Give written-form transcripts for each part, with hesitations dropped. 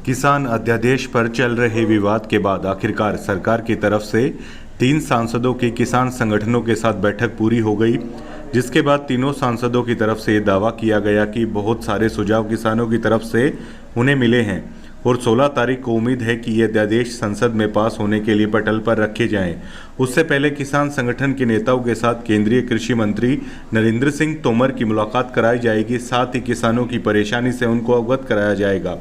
किसान अध्यादेश पर चल रहे विवाद के बाद आखिरकार सरकार की तरफ से 3 सांसदों की किसान संगठनों के साथ बैठक पूरी हो गई, जिसके बाद तीनों सांसदों की तरफ से दावा किया गया कि बहुत सारे सुझाव किसानों की तरफ से उन्हें मिले हैं और 16 तारीख को उम्मीद है कि ये अध्यादेश संसद में पास होने के लिए पटल पर रखे जाएं। उससे पहले किसान संगठन के नेताओं के साथ केंद्रीय कृषि मंत्री नरेंद्र सिंह तोमर की मुलाकात कराई जाएगी। साथ ही किसानों की परेशानी से उनको अवगत कराया जाएगा।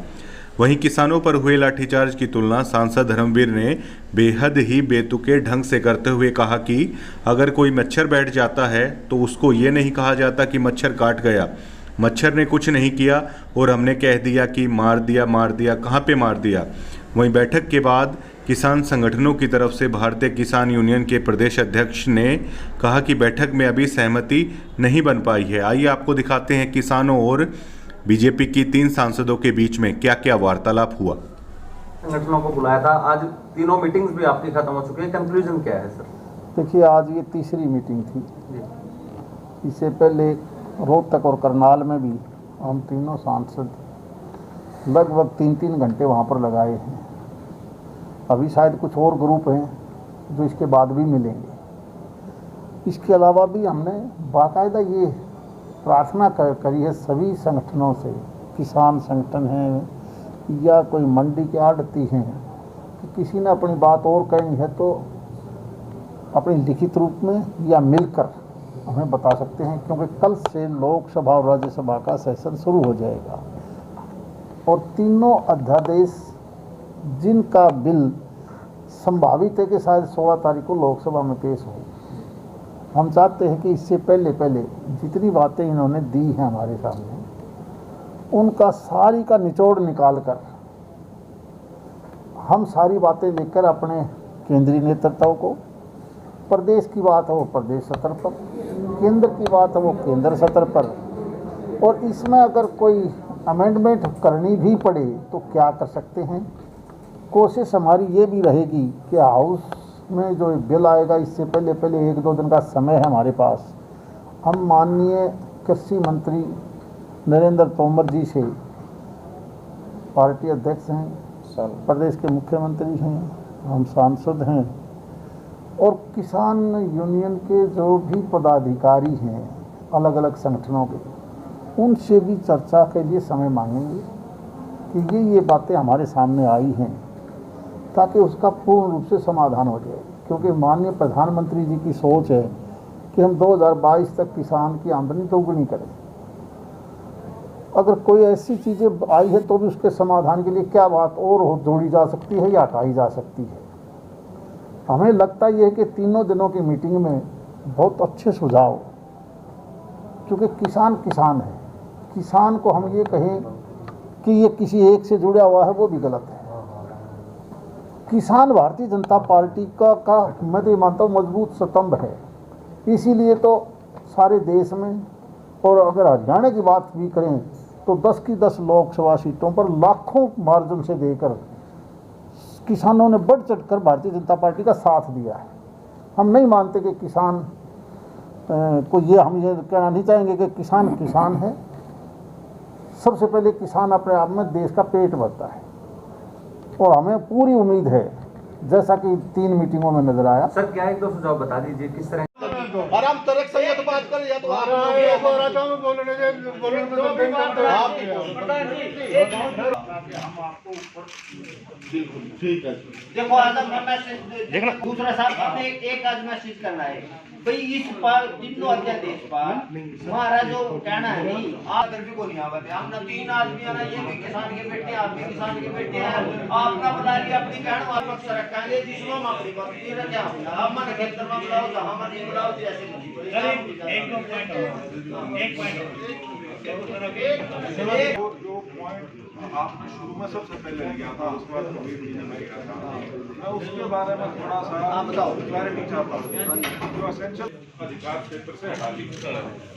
वहीं किसानों पर हुए लाठीचार्ज की तुलना सांसद धर्मवीर ने बेहद ही बेतुके ढंग से करते हुए कहा कि अगर कोई मच्छर बैठ जाता है तो उसको ये नहीं कहा जाता कि मच्छर काट गया, मच्छर ने कुछ नहीं किया और हमने कह दिया कि मार दिया, कहाँ पे मार दिया। वहीं बैठक के बाद किसान संगठनों की तरफ से भारतीय किसान यूनियन के प्रदेश अध्यक्ष ने कहा कि बैठक में अभी सहमति नहीं बन पाई है। आइए आपको दिखाते हैं किसानों और बीजेपी की 3 सांसदों के बीच में क्या क्या वार्तालाप हुआ। संगठनों को बुलाया था, आज तीनों मीटिंग्स भी आपकी खत्म हो चुकी है, कंक्लूजन क्या है सर? देखिए, आज ये तीसरी मीटिंग थी। इससे पहले रोहतक और करनाल में भी हम तीनों सांसद लगभग 3-3 घंटे वहाँ पर लगाए हैं। अभी शायद कुछ और ग्रुप हैं जो इसके बाद भी मिलेंगे। इसके अलावा भी हमने बाकायदा ये प्रार्थना करी है सभी संगठनों से, किसान संगठन हैं या कोई मंडी के आड़ती हैं, कि किसी ने अपनी बात और कहनी है तो अपनी लिखित रूप में या मिलकर हमें बता सकते हैं, क्योंकि कल से लोकसभा और राज्यसभा का सेशन शुरू हो जाएगा और तीनों अध्यादेश जिनका बिल संभावित है कि शायद 16 तारीख को लोकसभा में पेश हो। हम चाहते हैं कि इससे पहले जितनी बातें इन्होंने दी हैं हमारे सामने, उनका सारी का निचोड़ निकाल कर हम सारी बातें लेकर अपने केंद्रीय नेतृत्व को, प्रदेश की बात हो प्रदेश स्तर पर, केंद्र की बात हो केंद्र स्तर पर, और इसमें अगर कोई अमेंडमेंट करनी भी पड़े तो क्या कर सकते हैं। कोशिश हमारी ये भी रहेगी कि हाउस में जो बिल आएगा इससे पहले 1-2 दिन का समय है हमारे पास। हम माननीय कृषि मंत्री नरेंद्र तोमर जी से, पार्टी अध्यक्ष हैं, प्रदेश के मुख्यमंत्री हैं, हम सांसद हैं और किसान यूनियन के जो भी पदाधिकारी हैं अलग अलग संगठनों के, उनसे भी चर्चा के लिए समय मांगेंगे कि ये बातें हमारे सामने आई हैं ताकि उसका पूर्ण रूप से समाधान हो जाए। क्योंकि माननीय प्रधानमंत्री जी की सोच है कि हम 2022 तक किसान की आमदनी दोगुनी करें। अगर कोई ऐसी चीज़ें आई है तो भी उसके समाधान के लिए क्या बात और जोड़ी जा सकती है या हटाई जा सकती है। हमें लगता यह है कि तीनों दिनों की मीटिंग में बहुत अच्छे सुझाव, क्योंकि किसान है, किसान को हम ये कहें कि ये किसी एक से जुड़ा हुआ है वो भी गलत है। किसान भारतीय जनता पार्टी का मैं तो मानता हूँ मजबूत स्तंभ है। इसीलिए तो सारे देश में, और अगर हरियाणा की बात भी करें तो 10 की 10 लोकसभा सीटों पर लाखों मार्जिन से देकर किसानों ने बढ़ चढ़कर भारतीय जनता पार्टी का साथ दिया है। हम नहीं मानते कि किसान को हम ये कहना नहीं चाहेंगे कि किसान है। सबसे पहले किसान अपने आप में देश का पेट भरता है और हमें पूरी उम्मीद है, जैसा कि 3 मीटिंगों में नजर आया। सर क्या 1-2 सुझाव बता दीजिए किस तरह आराम तरक से तो बात करें या तो आप ठीक है। देखो आदम का मैसेज दूसरा साहब हमें एक आज मैसेज करना है भाई इस पर तीनों अध्यादेश पर हमारा जो कहना है नहीं आप भी को नहीं आवत है। हम ना 3 आदमी आना, ये भी किसान के बेटे आप भी किसान के बेटे हैं, आपका बता लिया अपनी बहन वापस रखेंगे जिसमें हम अपनी बात नहीं रखे हम मन खेतर में बुलाओ तो हम नहीं बुलाओ जैसे जो पॉइंट आपने शुरू में सबसे पहले लिया था, उसके बाद मैं उसके बारे में थोड़ा सा क्लैरिटी चाहता हूँ। जो एसेंशियल अधिकार क्षेत्र से हटा दी,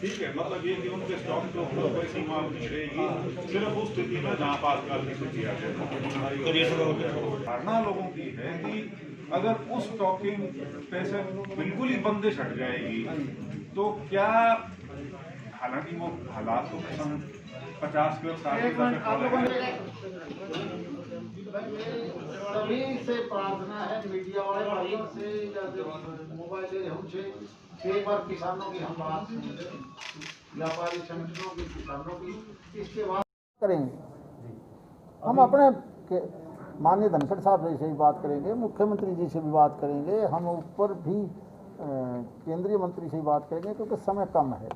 ठीक है, मतलब ये कि उनके स्टॉक के ऊपर कोई सीमा नहीं रहेगी, सिर्फ उस स्थिति में जहाँ पास किया जाए। धारणा लोगों की है कि अगर उस स्टॉकिंग पे से बिल्कुल ही बंदिश हट जाएगी तो क्या, हालांकि वो हालात तो 50 के और 60 के से प्रार्थना है मीडिया वाले भाइयों से या जो मोबाइल ले हमसे एक बार किसानों की हम बात सुनेंगे, व्यापारी संगठनों की, किसानों की, इसके बाद करेंगे। हम अपने माननीय धनखड़ साहब जी से भी बात करेंगे, मुख्यमंत्री जी से भी बात करेंगे, हम ऊपर भी केंद्रीय मंत्री से भी बात करेंगे, क्योंकि समय कम है।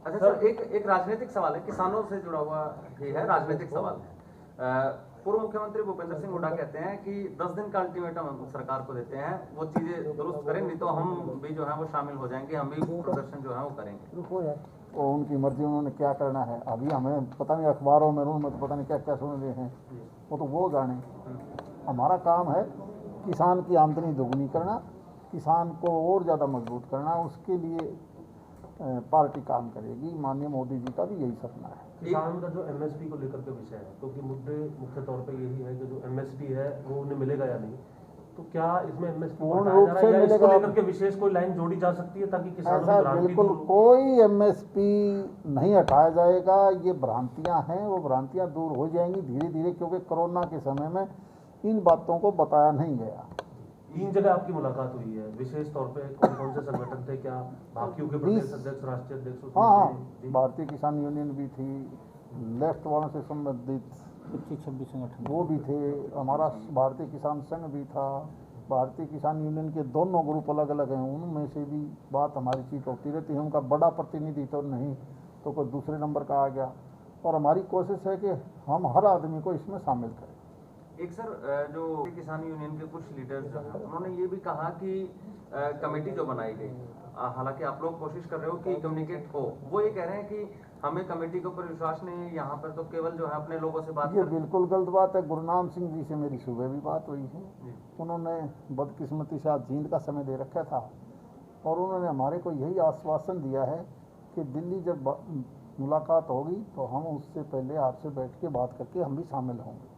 अच्छा सर, एक राजनीतिक सवाल है, किसानों से जुड़ा हुआ ही है, राजनीतिक सवाल है। पूर्व मुख्यमंत्री भूपेंद्र सिंह हुड्डा कहते हैं कि 10 दिन का अल्टीमेटम हम सरकार को देते हैं, वो चीजें दुरुस्त करें, नहीं तो हम भी जो है वो शामिल हो जाएंगे, हम भी प्रदर्शन जो है वो करेंगे। वो उनकी मर्जी, उन्होंने क्या करना है। अभी हमें पता नहीं, अखबारों में उन्होंने तो पता नहीं क्या क्या सुन रहे हैं, वो जाने। हमारा काम है किसान की आमदनी दोगुनी करना, किसान को और ज़्यादा मजबूत करना, उसके लिए पार्टी काम करेगी। माननीय मोदी जी का भी यही सपना है। किसान का जो एमएसपी को लेकर के विषय है, क्योंकि मुद्दे मुख्य तौर पे यही है कि जो एमएसपी है वो उन्हें मिलेगा या नहीं, तो क्या इसमें एमएसपी पूर्ण रूप से या इसको मिलेगा लेकर के विशेष कोई लाइन जोड़ी जा सकती है ताकि किसानों की ऐसा भ्रांति बिल्कुल दूर हो? कोई एमएसपी नहीं हटाया जाएगा। ये भ्रांतियां हैं, वो भ्रांतियां दूर हो जाएंगी धीरे धीरे, क्योंकि कोरोना के समय में इन बातों को बताया नहीं गया। 3 जगह आपकी मुलाकात हुई है, विशेष तौर पे कौन कौन से संगठन थे, क्या भाकियों के प्रदेश अध्यक्ष, राष्ट्रीय अध्यक्ष उसमें हाँ, थे? भारतीय किसान यूनियन भी थी, लेफ्ट वालों से संबंधित 25-26 संगठन वो भी थे, हमारा भारतीय किसान संघ भी था, भारतीय किसान यूनियन के दोनों ग्रुप अलग अलग हैं, उनमें से भी बात हमारी चीत होती रहती है। उनका बड़ा प्रतिनिधि तो नहीं तो कोई दूसरे नंबर का आ गया, और हमारी कोशिश है कि हम हर आदमी को इसमें शामिल करें। एक सर, जो किसान यूनियन के कुछ लीडर्स जो हैं, उन्होंने ये भी कहा कि कमेटी जो बनाई गई, हालांकि आप लोग कोशिश कर रहे हो कि कम्युनिकेट हो, वो ये कह रहे हैं कि हमें कमेटी के ऊपर विश्वास नहीं है, यहाँ पर तो केवल जो है अपने लोगों से बात ये बिल्कुल गलत बात है। गुरनाम सिंह जी से मेरी सुबह भी बात हुई है, उन्होंने बदकिस्मती से आज जींद का समय दे रखा था, और उन्होंने हमारे को यही आश्वासन दिया है कि दिल्ली जब मुलाकात होगी तो हम उससे पहले आपसे बैठ के बात करके हम भी शामिल होंगे।